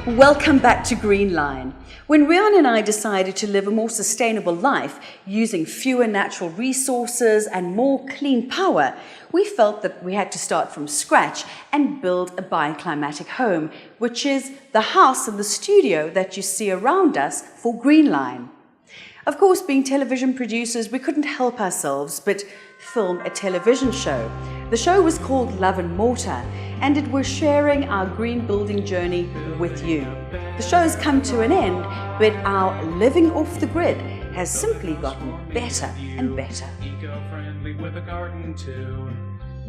Welcome back to Green Line. When Riaan and I decided to live a more sustainable life using fewer natural resources and more clean power, we felt that we had to start from scratch and build a bioclimatic home, which is the house and the studio that you see around us for Green Line. Of course, being television producers, we couldn't help ourselves but film a television show. The show was called Love and Mortar, and it was sharing our green building journey with you. The show has come to an end, but our living off the grid has simply gotten better and better. Eco-friendly with a garden too.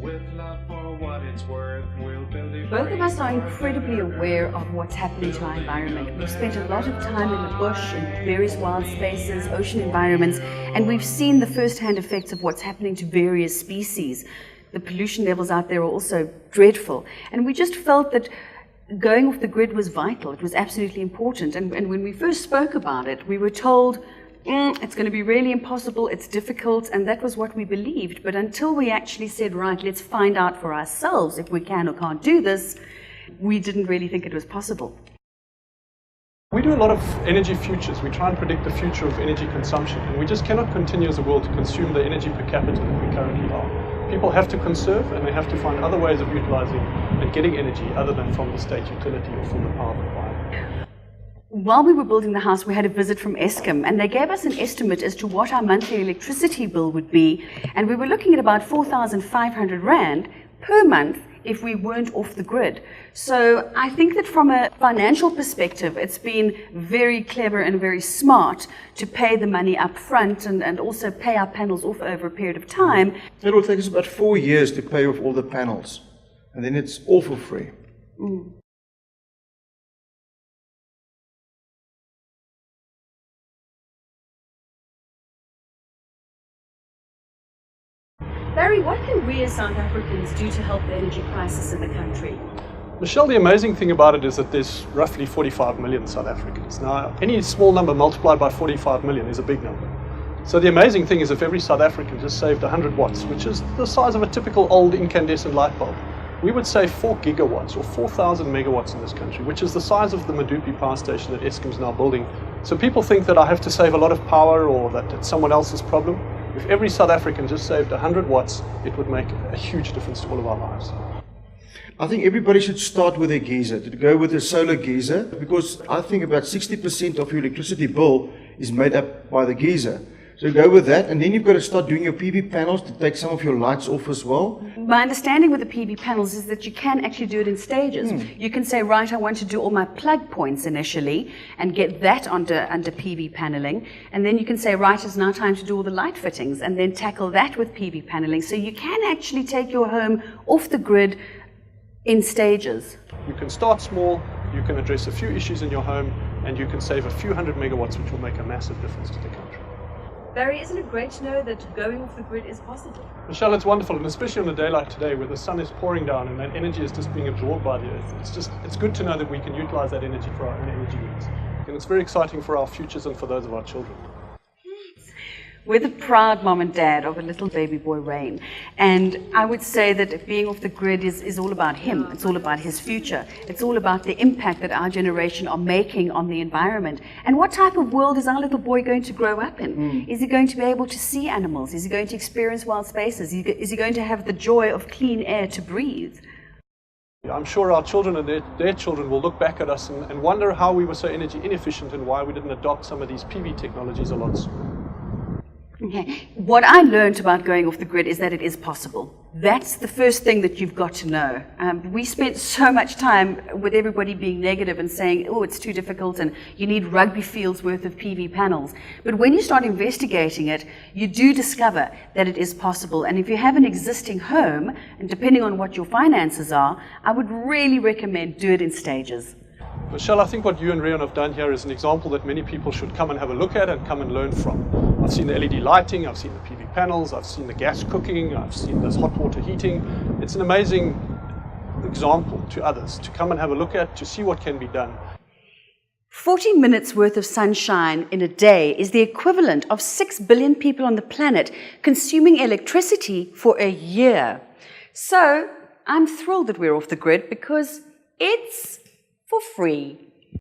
With love for what it's worth, we'll build it. Both of us are incredibly aware of what's happening to our environment. We've spent a lot of time in the bush, in various wild spaces, ocean environments, and we've seen the first-hand effects of what's happening to various species. The pollution levels out there are also dreadful, and we just felt that going off the grid was vital. It was absolutely important, and when we first spoke about it, we were told it's going to be really impossible, it's difficult, and that was what we believed. But until we actually said, right, let's find out for ourselves if we can or can't do this, we didn't really think it was possible. We do a lot of energy futures. We try and predict the future of energy consumption, and we just cannot continue as a world to consume the energy per capita that we currently are. People have to conserve, and they have to find other ways of utilizing and getting energy other than from the state utility or from the power provider. While we were building the house, we had a visit from Eskom, and they gave us an estimate as to what our monthly electricity bill would be, and we were looking at about 4,500 Rand per month if we weren't off the grid. So I think that from a financial perspective, it's been very clever and very smart to pay the money up front and also pay our panels off over a period of time. It will take us about 4 years to pay off all the panels, and then it's all for free. Barry, what can we as South Africans do to help the energy crisis in the country? Michelle, the amazing thing about it is that there's roughly 45 million South Africans. Now, any small number multiplied by 45 million is a big number. So the amazing thing is if every South African just saved 100 watts, which is the size of a typical old incandescent light bulb, we would save 4 gigawatts or 4,000 megawatts in this country, which is the size of the Medupi power station that Eskom's now building. So people think that I have to save a lot of power or that it's someone else's problem. If every South African just saved 100 watts, it would make a huge difference to all of our lives. I think everybody should start with a geyser, to go with a solar geyser, because I think about 60% of your electricity bill is made up by the geyser. So go with that, and then you've got to start doing your PV panels to take some of your lights off as well. My understanding with the PV panels is that you can actually do it in stages. You can say, right, I want to do all my plug points initially and get that under PV paneling. And then you can say, right, it's now time to do all the light fittings and then tackle that with PV paneling. So you can actually take your home off the grid in stages. You can start small, you can address a few issues in your home, and you can save a few hundred megawatts, which will make a massive difference to the country. Barry, isn't it great to know that going off the grid is possible? Michelle, it's wonderful, and especially on a day like today where the sun is pouring down and that energy is just being absorbed by the earth. It's good to know that we can utilize that energy for our own energy needs. And it's very exciting for our futures and for those of our children. We're the proud mom and dad of a little baby boy, Rain. And I would say that being off the grid is all about him. It's all about his future. It's all about the impact that our generation are making on the environment. And what type of world is our little boy going to grow up in? Is he going to be able to see animals? Is he going to experience wild spaces? Is he going to have the joy of clean air to breathe? I'm sure our children and their children will look back at us and wonder how we were so energy inefficient and why we didn't adopt some of these PV technologies a lot sooner. Okay. What I learned about going off the grid is that it is possible. That's the first thing that you've got to know. We spent so much time with everybody being negative and saying, oh, it's too difficult and you need rugby fields worth of PV panels. But when you start investigating it, you do discover that it is possible. And if you have an existing home, and depending on what your finances are, I would really recommend do it in stages. Michelle, I think what you and Riaan have done here is an example that many people should come and have a look at and come and learn from. I've seen the LED lighting, I've seen the PV panels, I've seen the gas cooking, I've seen this hot water heating. It's an amazing example to others to come and have a look at, to see what can be done. 40 minutes worth of sunshine in a day is the equivalent of 6 billion people on the planet consuming electricity for a year. So I'm thrilled that we're off the grid because it's for free.